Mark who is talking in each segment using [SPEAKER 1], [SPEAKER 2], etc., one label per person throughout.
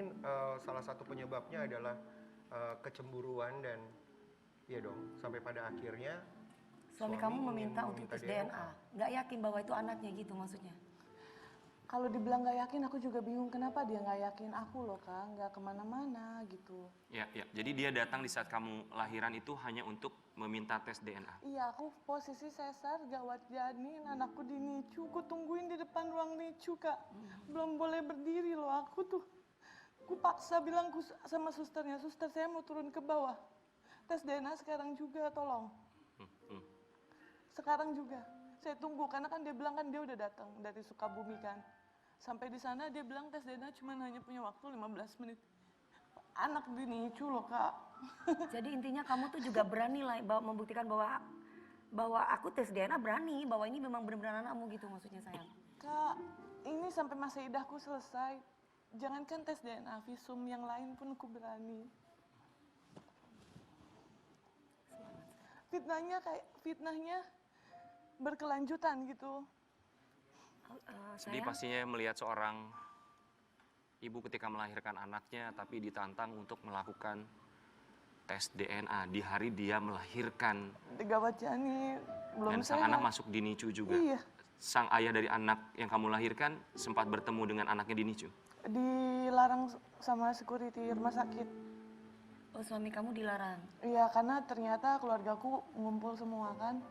[SPEAKER 1] mungkin salah satu penyebabnya adalah kecemburuan dan ya dong sampai pada akhirnya
[SPEAKER 2] Suami kamu meminta untuk tes DNA. Nggak yakin bahwa itu anaknya gitu maksudnya?
[SPEAKER 3] Kalau dibilang nggak yakin, aku juga bingung kenapa dia nggak yakin aku loh Kak, nggak kemana-mana gitu.
[SPEAKER 4] Ya. Jadi dia datang di saat kamu lahiran itu hanya untuk meminta tes DNA.
[SPEAKER 3] Iya, aku posisi sesar, gawat janin, anakku di NICU, aku tungguin di depan ruang NICU Kak. Belum boleh berdiri loh, aku tuh. Aku paksa bilang sama susternya, suster saya mau turun ke bawah. Tes DNA sekarang juga, tolong. Sekarang juga. Saya tunggu, karena kan dia bilang kan dia udah datang dari Sukabumi kan. Sampai di sana dia bilang tes DNA cuma hanya punya waktu 15 menit. Anak di NICU loh Kak.
[SPEAKER 2] Jadi intinya kamu tuh juga berani lah membuktikan bahwa aku tes DNA berani, bahwa ini memang benar-benar anakmu gitu maksudnya sayang.
[SPEAKER 3] Kak, ini sampai masa idahku selesai. Jangankan tes DNA, visum yang lain pun aku berani. Fitnahnya berkelanjutan gitu.
[SPEAKER 4] Sedih pastinya melihat seorang ibu ketika melahirkan anaknya tapi ditantang untuk melakukan tes DNA di hari dia melahirkan.
[SPEAKER 3] Gawat janin, belum
[SPEAKER 4] Dan sang
[SPEAKER 3] sehat.
[SPEAKER 4] anak masuk di NICU juga.
[SPEAKER 3] Iya.
[SPEAKER 4] Sang ayah dari anak yang kamu lahirkan sempat bertemu dengan anaknya di NICU.
[SPEAKER 3] Dilarang sama security rumah sakit.
[SPEAKER 2] Oh suami kamu dilarang?
[SPEAKER 3] Iya, karena ternyata keluargaku ngumpul semua kan.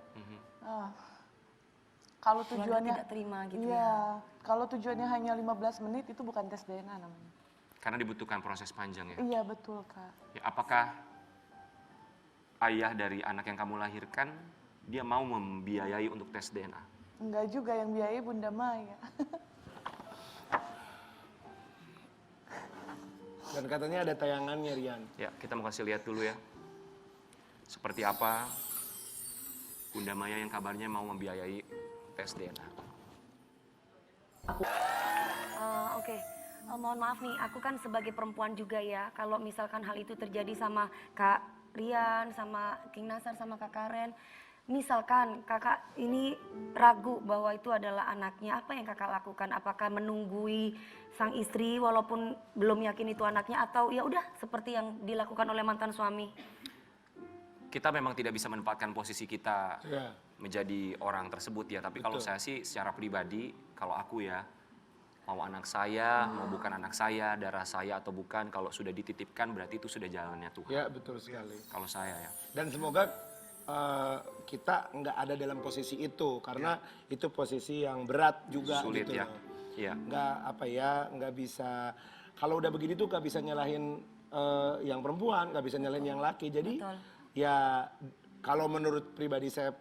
[SPEAKER 3] Kalau tujuannya
[SPEAKER 2] tidak terima gitu
[SPEAKER 3] iya,
[SPEAKER 2] ya?
[SPEAKER 3] kalau tujuannya hanya 15 menit itu bukan tes DNA namanya.
[SPEAKER 4] Karena dibutuhkan proses panjang ya.
[SPEAKER 3] Iya betul Kak.
[SPEAKER 4] Ya, apakah ayah dari anak yang kamu lahirkan dia mau membiayai untuk tes DNA?
[SPEAKER 3] Enggak juga, yang biayai Bunda Maya.
[SPEAKER 1] Dan katanya ada tayangannya Rian.
[SPEAKER 4] Ya, kita mau kasih lihat dulu ya. Seperti apa Bunda Maya yang kabarnya mau membiayai tes DNA.
[SPEAKER 2] Oke. Mohon maaf nih, aku kan sebagai perempuan juga ya. Kalau misalkan hal itu terjadi sama Kak Rian, sama King Nasar, sama Kak Karen. Misalkan kakak ini ragu bahwa itu adalah anaknya, apa yang kakak lakukan? Apakah menunggui sang istri walaupun belum yakin itu anaknya, atau ya udah seperti yang dilakukan oleh mantan suami?
[SPEAKER 4] Kita memang tidak bisa menempatkan posisi kita
[SPEAKER 1] Ya.
[SPEAKER 4] menjadi orang tersebut ya. Tapi kalau saya sih secara pribadi, kalau aku ya, mau anak saya, mau bukan anak saya, darah saya atau bukan, kalau sudah dititipkan berarti itu sudah jalannya Tuhan.
[SPEAKER 1] Ya betul sekali.
[SPEAKER 4] Kalau saya ya.
[SPEAKER 1] Dan semoga kita nggak ada dalam posisi itu karena itu posisi yang berat juga.
[SPEAKER 4] Sulit
[SPEAKER 1] gitu
[SPEAKER 4] ya.
[SPEAKER 1] loh.
[SPEAKER 4] Iya.
[SPEAKER 1] Nggak bisa. Kalau udah begini tuh nggak bisa nyalahin yang perempuan, nggak bisa nyalahin yang laki. Jadi
[SPEAKER 2] Betul.
[SPEAKER 1] ya kalau menurut saya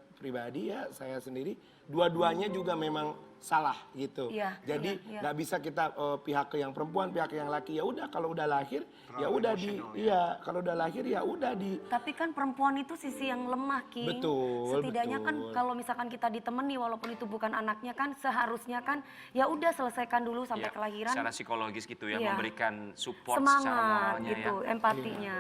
[SPEAKER 1] saya sendiri dua-duanya juga memang salah gitu.
[SPEAKER 2] Iya,
[SPEAKER 1] Jadi
[SPEAKER 2] iya.
[SPEAKER 1] nggak bisa kita pihak ke yang perempuan, pihak ke yang laki. Ya udah kalau udah lahir ya udah iya kalau udah lahir ya udah di.
[SPEAKER 2] Tapi kan perempuan itu sisi yang lemah, King.
[SPEAKER 1] Betul,
[SPEAKER 2] Setidaknya kan
[SPEAKER 1] betul.
[SPEAKER 2] kalau misalkan kita ditemani walaupun itu bukan anaknya kan seharusnya kan ya udah selesaikan dulu sampai
[SPEAKER 4] Iya,
[SPEAKER 2] kelahiran.
[SPEAKER 4] secara psikologis gitu ya,
[SPEAKER 2] Iya.
[SPEAKER 4] memberikan support secara
[SPEAKER 2] Semangat
[SPEAKER 4] moralnya
[SPEAKER 2] gitu,
[SPEAKER 4] ya.
[SPEAKER 2] empatinya.